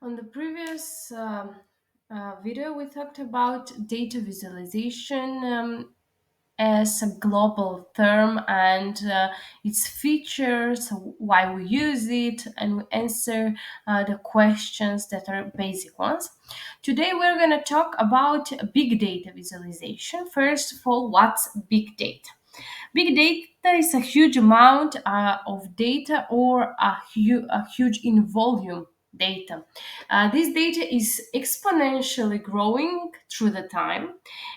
On the previous video, we talked about data visualization as a global term and its features, why we use it, and we answer the questions that are basic ones. Today, we're going to talk about big data visualization. First of all, what's big data? Big data is a huge amount of data or a huge in volume data. This data is exponentially growing through the time,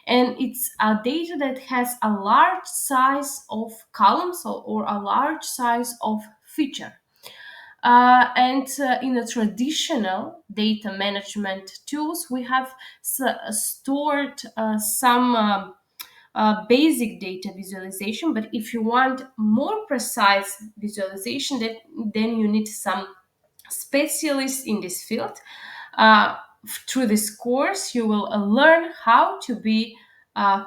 and it's a data that has a large size of columns or a large size of feature. And in the traditional data management tools, we have stored some basic data visualization, but if you want more precise visualization, then you need some specialists in this field. Uh, Through this course, you will learn how to be uh,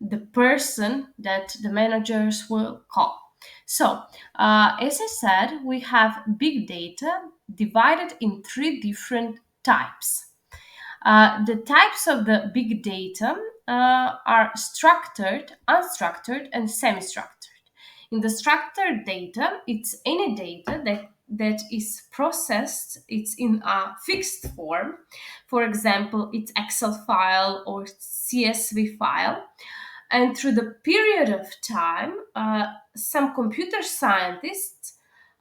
the person that the managers will call. So, as I said, we have big data divided in three different types. The types of the big data are structured, unstructured, and semi-structured. In the structured data, it's any data that is processed, it's in a fixed form. For example, it's Excel file or CSV file. And through the period of time, some computer scientists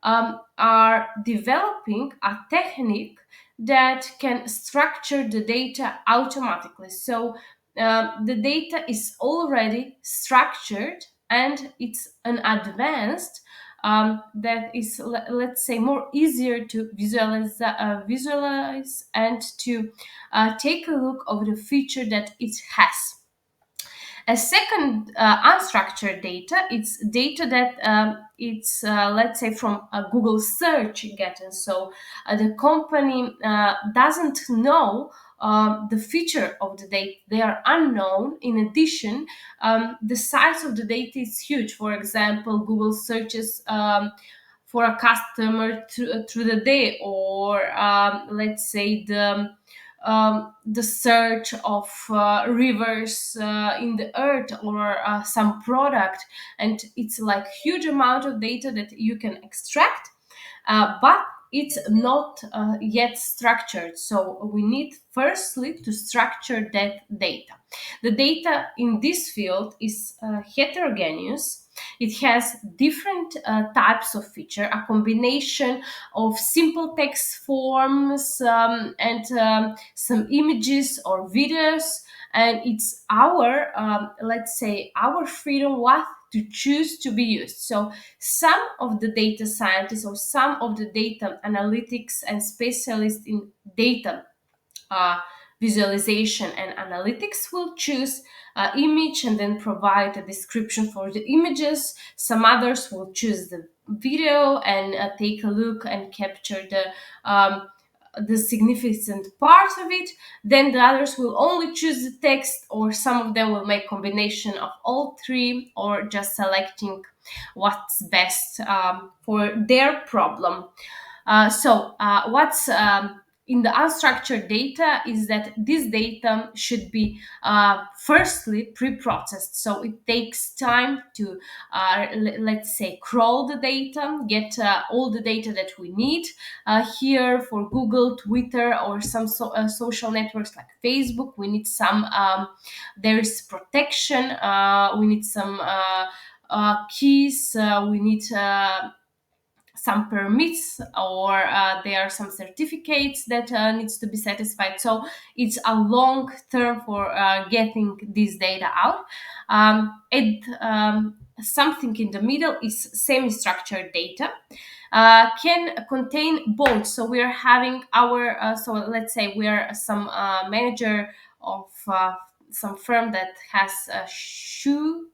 are developing a technique that can structure the data automatically. So the data is already structured and it's an advanced that is, let's say, more easier to visualize and to take a look of the feature that it has. A second unstructured data, it's data that it's let's say from a Google search getting. So the company doesn't know the feature of the data. They are unknown. In addition, the size of the data is huge. For example, Google searches for a customer through the day, or let's say the search of rivers in the earth, or some product, and it's like huge amount of data that you can extract, but it's not yet structured. So we need firstly to structure that data. The data in this field is heterogeneous. It has different types of feature, a combination of simple text forms and some images or videos, and it's our let's say our freedom what to choose to be used. So some of the data scientists or some of the data analytics and specialists in data uh, visualization and analytics will choose image and then provide a description for the images. Some others will choose the video and take a look and capture the significant part of it. Then the others will only choose the text, or some of them will make combination of all three, or just selecting what's best for their problem. What's in the unstructured data is that this data should be firstly pre-processed. So it takes time to, let's say, crawl the data, get all the data that we need. Here for Google, Twitter, or some social networks like Facebook, we need some, there is protection, we need some keys, we need some permits, or there are some certificates that needs to be satisfied. So it's a long term for getting this data out. Something in the middle is semi-structured data, can contain both. So we are having our so let's say we are some manager of some firm that has a shoe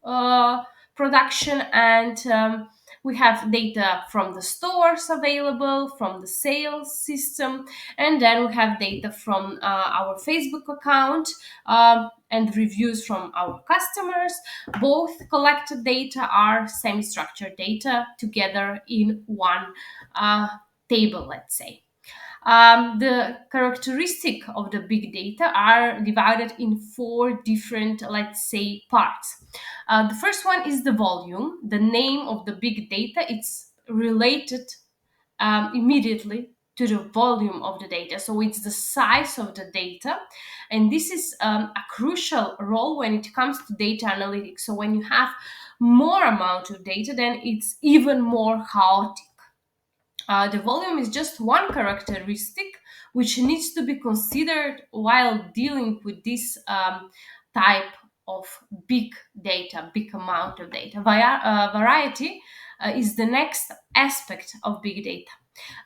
production, and we have data from the stores available, from the sales system, and then we have data from our Facebook account, and reviews from our customers. Both collected data are semi-structured data together in one table, let's say. The characteristic of the big data are divided in four different, let's say, parts. The first one is the volume, the name of the big data. It's related immediately to the volume of the data. So it's the size of the data. And this is a crucial role when it comes to data analytics. So when you have more amount of data, then it's even more chaotic. The volume is just one characteristic which needs to be considered while dealing with this type of big data, big amount of data. Variety is the next aspect of big data.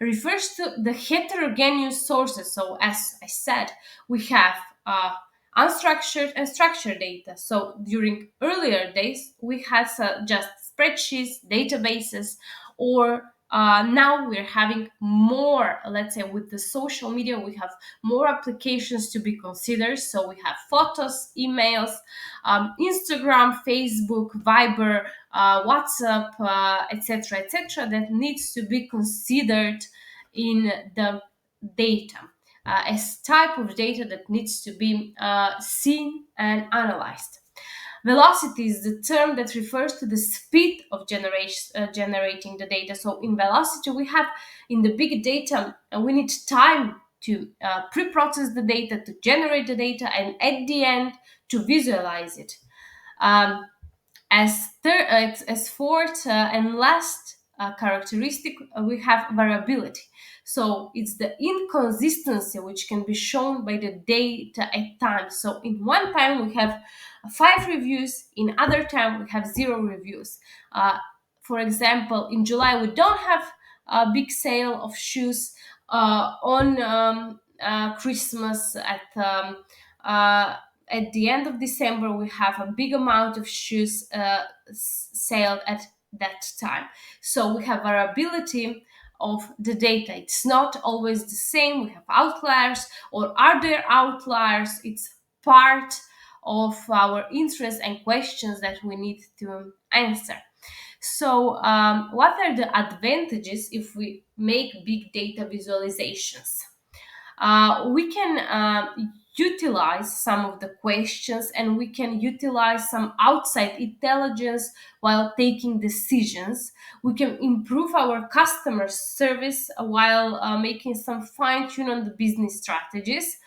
Refers to the heterogeneous sources. So, as I said, we have unstructured and structured data. So, during earlier days, we had just spreadsheets, databases, or now we're having more, let's say, with the social media, we have more applications to be considered. So we have photos, emails, Instagram, Facebook, Viber, WhatsApp, etc., etc., that needs to be considered in the data as type of data that needs to be seen and analyzed. Velocity is the term that refers to the speed of generating the data. So in velocity, we have in the big data, we need time to pre-process the data, to generate the data, and at the end to visualize it. Um, as fourth and last characteristic, we have variability. So it's the inconsistency which can be shown by the data at times. So in one time we have 5 reviews, in other time we have 0 reviews. For example, in July we don't have a big sale of shoes. On Christmas, uh, at the end of December, we have a big amount of shoes sold at that time. So we have variability of the data. It's not always the same. We have outliers, or are there outliers? It's part of our interests and questions that we need to answer. So, what are the advantages if we make big data visualizations? We can utilize some of the questions, and we can utilize some outside intelligence while taking decisions. We can improve our customer service while making some fine tune on the business strategies.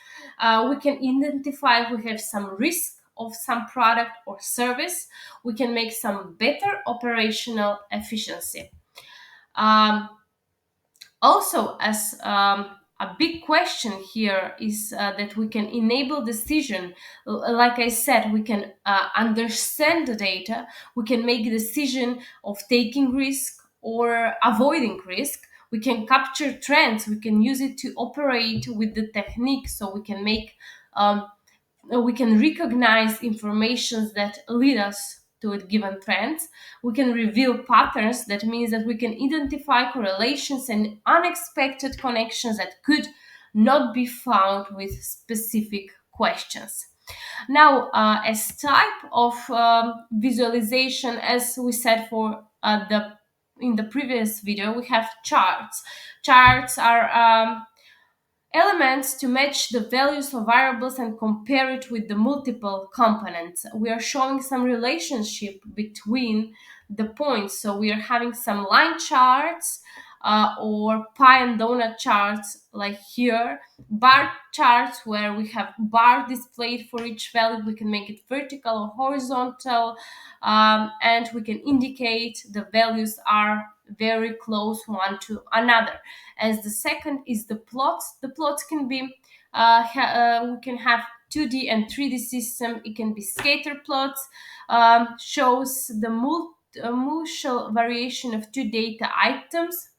We can identify if we have some risk of some product or service. We can make some better operational efficiency. Um, Also, as a big question here is that we can enable decision. Like I said, we can understand the data. We can make a decision of taking risk or avoiding risk. We can capture trends. We can use it to operate with the technique. So we can make um, we can recognize informations that lead us to a given trends. We can reveal patterns. That means that we can identify correlations and unexpected connections that could not be found with specific questions. Now, as type of visualization, as we said for the in the previous video, we have charts. Charts are elements to match the values of variables and compare it with the multiple components. We are showing some relationship between the points. So we are having some line charts or pie and donut charts like here, bar charts where we have bar displayed for each value. We can make it vertical or horizontal, and we can indicate the values are very close one to another. As the second is the plots. The plots can be we can have 2D and 3D system. It can be scatter plots, shows the mutual variation of two data items,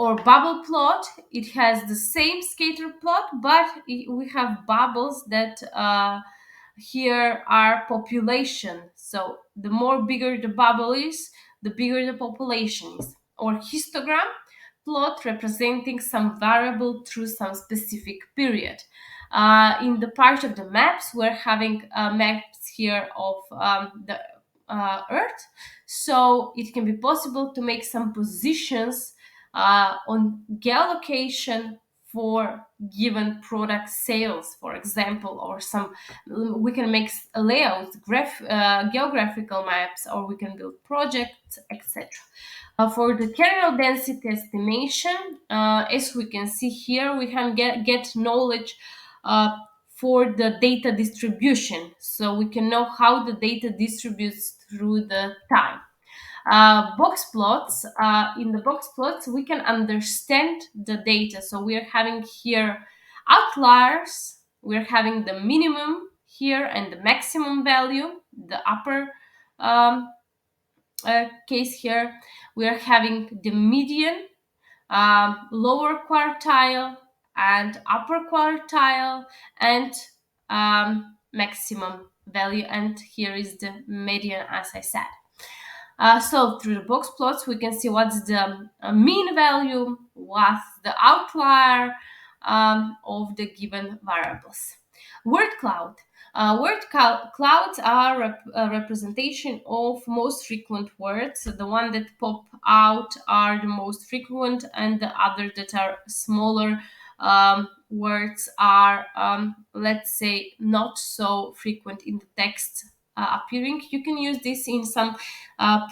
or bubble plot. It has the same scatter plot, but we have bubbles that here are population. So the more bigger the bubble is, the bigger the population is. Or histogram plot representing some variable through some specific period. In the part of the maps, we're having maps here of the Earth. So it can be possible to make some positions on geolocation for given product sales, for example, or some we can make layouts, geographical maps, or we can build projects, etc. For the kernel density estimation, as we can see here, we can get knowledge uh, for the data distribution, so we can know how the data distributes through the time. Box plots, in the box plots we can understand the data, so we're having here outliers, we're having the minimum here and the maximum value, the upper um, case here, we are having the median, lower quartile and upper quartile, and maximum value, and here is the median, as I said. So through the box plots, we can see what's the mean value, what's the outlier of the given variables. Word cloud. Clouds are a representation of most frequent words. The one that pop out are the most frequent, and the other that are smaller words are, let's say, not so frequent in the text appearing. You can use this in some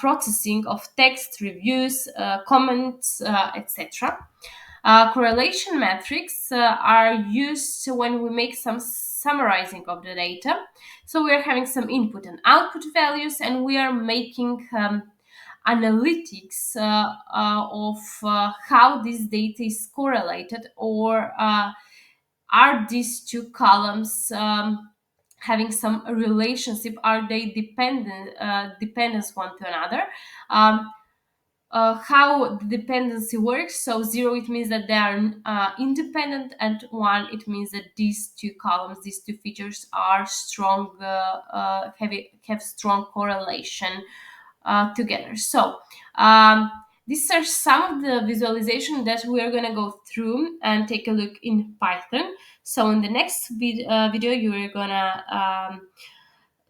processing of text, reviews, comments, etc. Correlation metrics are used when we make some summarizing of the data. So we are having some input and output values, and we are making analytics of how this data is correlated, or are these two columns having some relationship, are they dependence one to another. How the dependency works. So 0, it means that they are independent, and 1, it means that these two columns, these two features are strong, have strong correlation together. So these are some of the visualization that we are going to go through and take a look in Python. So in the next video, you are going to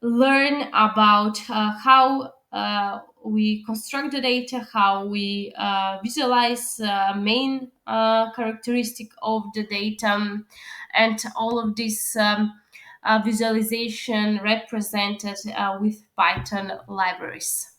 learn about how we construct the data, how we visualize main characteristic of the data, and all of this visualization represented with Python libraries.